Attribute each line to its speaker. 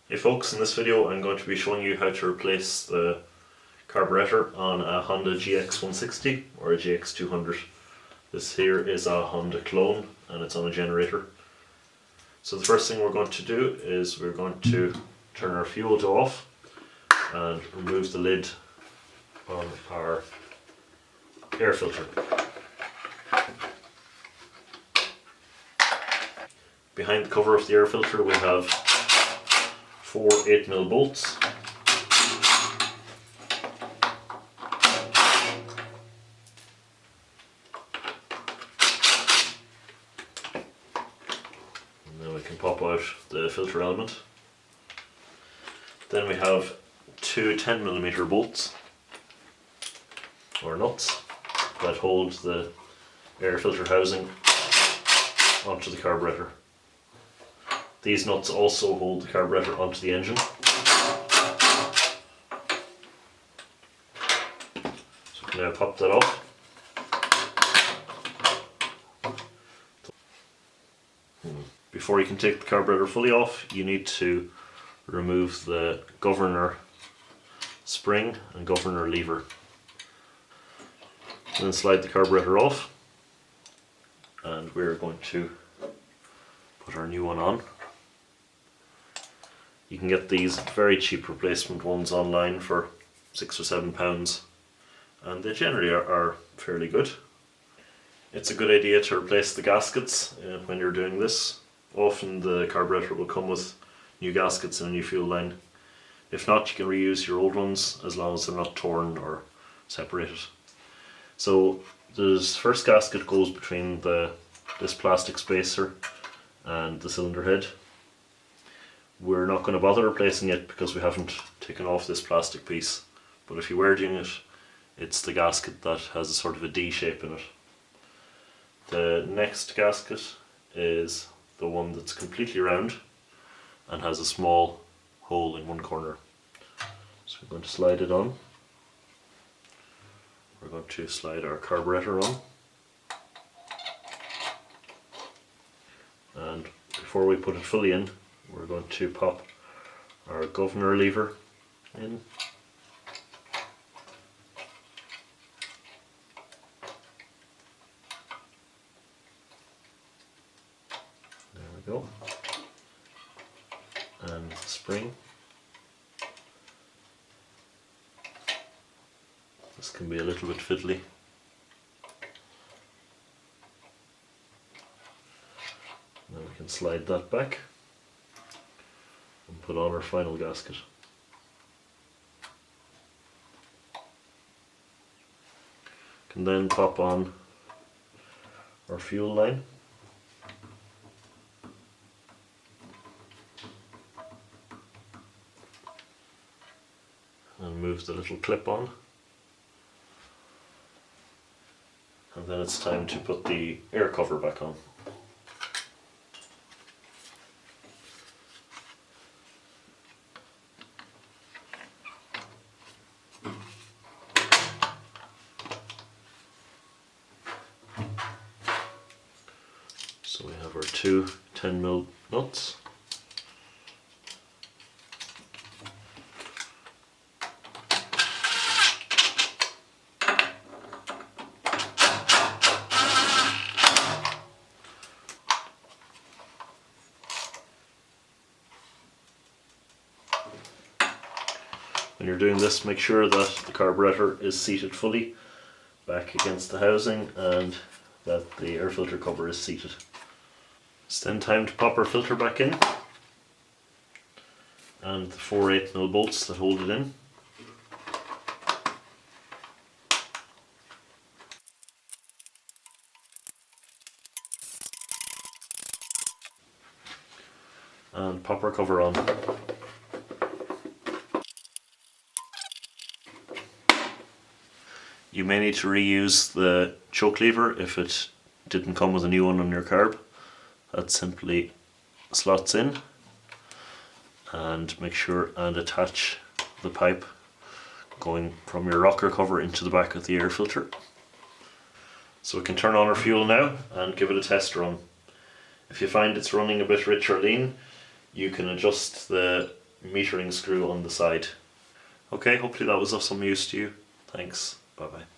Speaker 1: Hey folks, in this video I'm going to be showing you how to replace the carburetor on a Honda GX160 or a GX200. This here is a Honda clone and it's on a generator. So the first thing we're going to do is we're going to turn our fuel to off and remove the lid on our air filter. Behind the cover of the air filter we have 4 8mm bolts. And then we can pop out the filter element. Then we have 2 10mm bolts or nuts that hold the air filter housing onto the carburetor. These nuts also hold the carburetor onto the engine. So we can now pop that off. Before you can take the carburetor fully off, you need to remove the governor spring and governor lever. Then slide the carburetor off, and we're going to put our new one on. You can get these very cheap replacement ones online for £6 or £7, and they generally are fairly good. It's a good idea to replace the gaskets when you're doing this. Often the carburetor will come with new gaskets and a new fuel line. If not, you can reuse your old ones as long as they're not torn or separated. So this first gasket goes between this plastic spacer and the cylinder head. We're not going to bother replacing it because we haven't taken off this plastic piece, but if you were doing it, it's the gasket that has a sort of a D shape in it. The next gasket is the one that's completely round and has a small hole in one corner. So we're going to slide it on. We're going to slide our carburetor on. And before we put it fully in, we're going to pop our governor lever in. There we go. And the spring. This can be a little bit fiddly. Now we can slide that back and put on our final gasket. Can then pop on our fuel line. And move the little clip on. And then it's time to put the air cover back on. So we have our 2 10mm nuts. When you're doing this, make sure that the carburetor is seated fully back against the housing and that the air filter cover is seated. It's then time to pop our filter back in and the 4 8mm bolts that hold it in. And pop our cover on. You may need to reuse the choke lever if it didn't come with a new one on your carb. That simply slots in, and make sure and attach the pipe going from your rocker cover into the back of the air filter. So we can turn on our fuel now and give it a test run. If you find it's running a bit rich or lean, you can adjust the metering screw on the side. Okay, hopefully that was of some use to you. Thanks, bye bye.